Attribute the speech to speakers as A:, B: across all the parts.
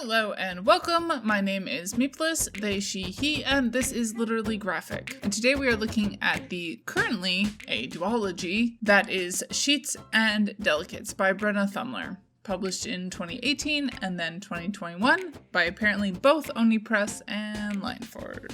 A: Hello and welcome. My name is Meepless, they, she, he, and this is Literally Graphic. And today we are looking at the currently a duology that is Sheets and Delicates by Brenna Thummler, published in 2018 and then 2021 by apparently both Oni Press and Lionforge. ?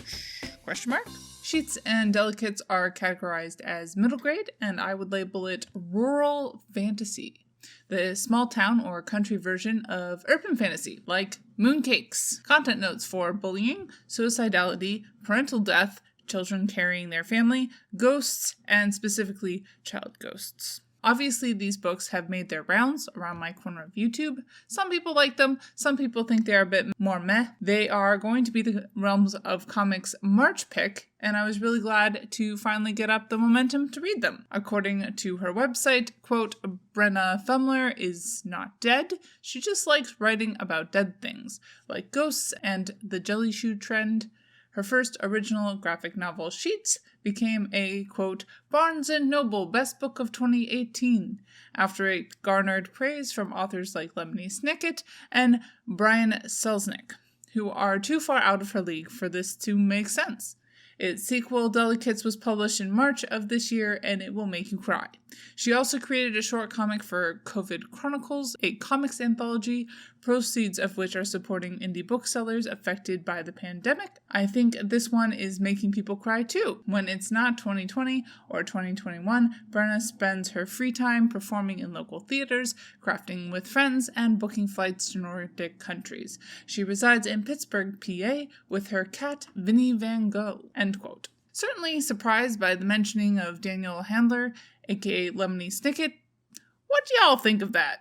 A: Sheets and Delicates are categorized as middle grade, and I would label it rural fantasy. The small town or country version of urban fantasy, like mooncakes. Content notes for bullying, suicidality, parental death, children carrying their family, ghosts, and specifically child ghosts. Obviously, these books have made their rounds around my corner of YouTube. Some people like them, some people think they're a bit more meh. They are going to be the Realms of Comics March pick, and I was really glad to finally get up the momentum to read them. According to her website, quote, Brenna Thummler is not dead. She just likes writing about dead things, like ghosts and the jelly shoe trend. Her first original graphic novel, Sheets, became a, quote, Barnes & Noble Best Book of 2018, after it garnered praise from authors like Lemony Snicket and Brian Selznick, who are too far out of her league for this to make sense. Its sequel, Delicates, was published in March of this year, and it will make you cry. She also created a short comic for COVID Chronicles, a comics anthology, proceeds of which are supporting indie booksellers affected by the pandemic. I think this one is making people cry too. When it's not 2020 or 2021, Brenna spends her free time performing in local theaters, crafting with friends, and booking flights to Nordic countries. She resides in Pittsburgh, PA, with her cat, Vinnie Van Gogh. End quote. Certainly surprised by the mentioning of Daniel Handler, aka Lemony Snicket. What do y'all think of that?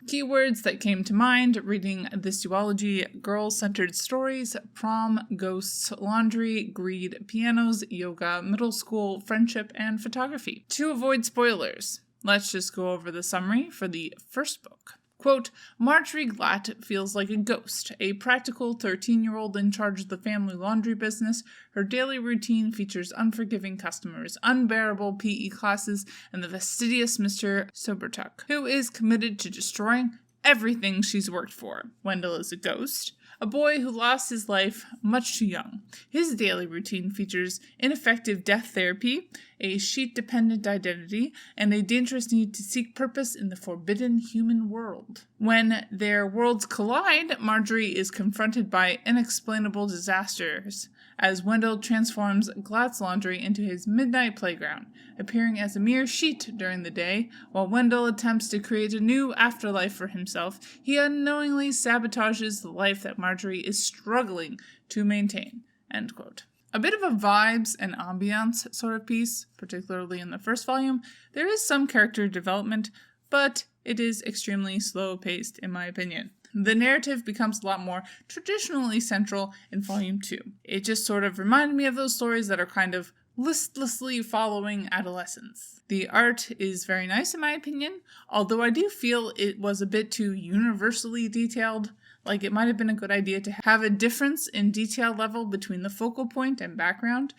A: Keywords that came to mind reading this duology: girl-centered stories, prom, ghosts, laundry, greed, pianos, yoga, middle school, friendship, and photography. To avoid spoilers, let's just go over the summary for the first book. Quote, Marjorie Glatt feels like a ghost, a practical 13-year-old in charge of the family laundry business. Her daily routine features unforgiving customers, unbearable PE classes, and the fastidious Mr. Saubertuck, who is committed to destroying everything she's worked for. Wendell is a ghost, a boy who lost his life much too young. His daily routine features ineffective death therapy, a sheet-dependent identity, and a dangerous need to seek purpose in the forbidden human world. When their worlds collide, Marjorie is confronted by unexplainable disasters as Wendell transforms Glatt's laundry into his midnight playground, appearing as a mere sheet during the day. While Wendell attempts to create a new afterlife for himself, he unknowingly sabotages the life that Marjorie is struggling to maintain. End quote. A bit of a vibes and ambiance sort of piece, particularly in the first volume. There is some character development, but it is extremely slow-paced in my opinion. The narrative becomes a lot more traditionally central in Volume 2. It just sort of reminded me of those stories that are kind of listlessly following adolescence. The art is very nice in my opinion, although I do feel it was a bit too universally detailed. Like it might have been a good idea to have a difference in detail level between the focal point and background.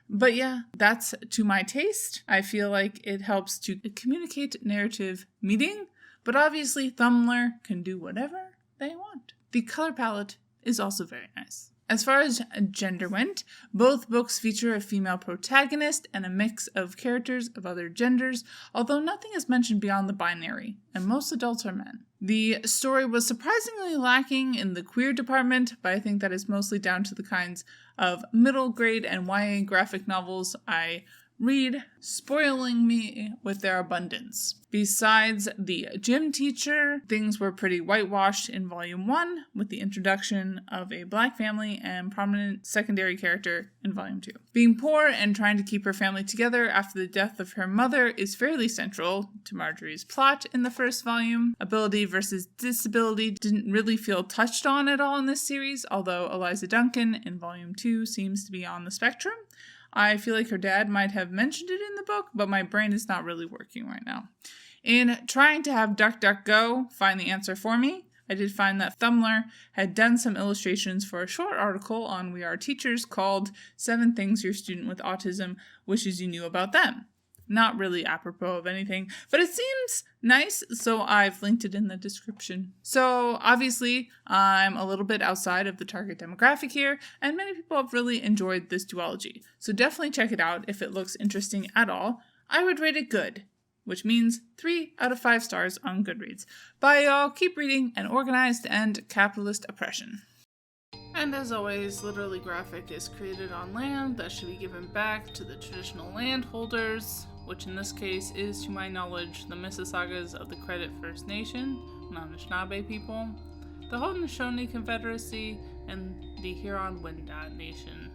A: But yeah, that's to my taste. I feel like it helps to communicate narrative meaning, but obviously Thummler can do whatever they want. The color palette is also very nice. As far as gender went, both books feature a female protagonist and a mix of characters of other genders, although nothing is mentioned beyond the binary, and most adults are men. The story was surprisingly lacking in the queer department, but I think that is mostly down to the kinds of middle grade and YA graphic novels I read, spoiling me with their abundance. Besides the gym teacher, things were pretty whitewashed in Volume 1, with the introduction of a black family and prominent secondary character in Volume 2. Being poor and trying to keep her family together after the death of her mother is fairly central to Marjorie's plot in the first volume. Ability versus disability didn't really feel touched on at all in this series, although Eliza Duncan in Volume 2 seems to be on the spectrum. I feel like her dad might have mentioned it in the book, but my brain is not really working right now. In trying to have DuckDuckGo find the answer for me, I did find that Thummler had done some illustrations for a short article on We Are Teachers called 7 Things Your Student with Autism Wishes You Knew About Them. Not really apropos of anything, but it seems nice, so I've linked it in the description. So obviously, I'm a little bit outside of the target demographic here, and many people have really enjoyed this duology. So definitely check it out if it looks interesting at all. I would rate it good, which means 3 out of 5 stars on Goodreads. Bye y'all, keep reading, and organized and capitalist oppression. And as always, Literally Graphic is created on land that should be given back to the traditional landholders, which in this case is, to my knowledge, the Mississaugas of the Credit First Nation, non-Anishinaabe people, the Haudenosaunee Confederacy, and the Huron-Wendat Nation.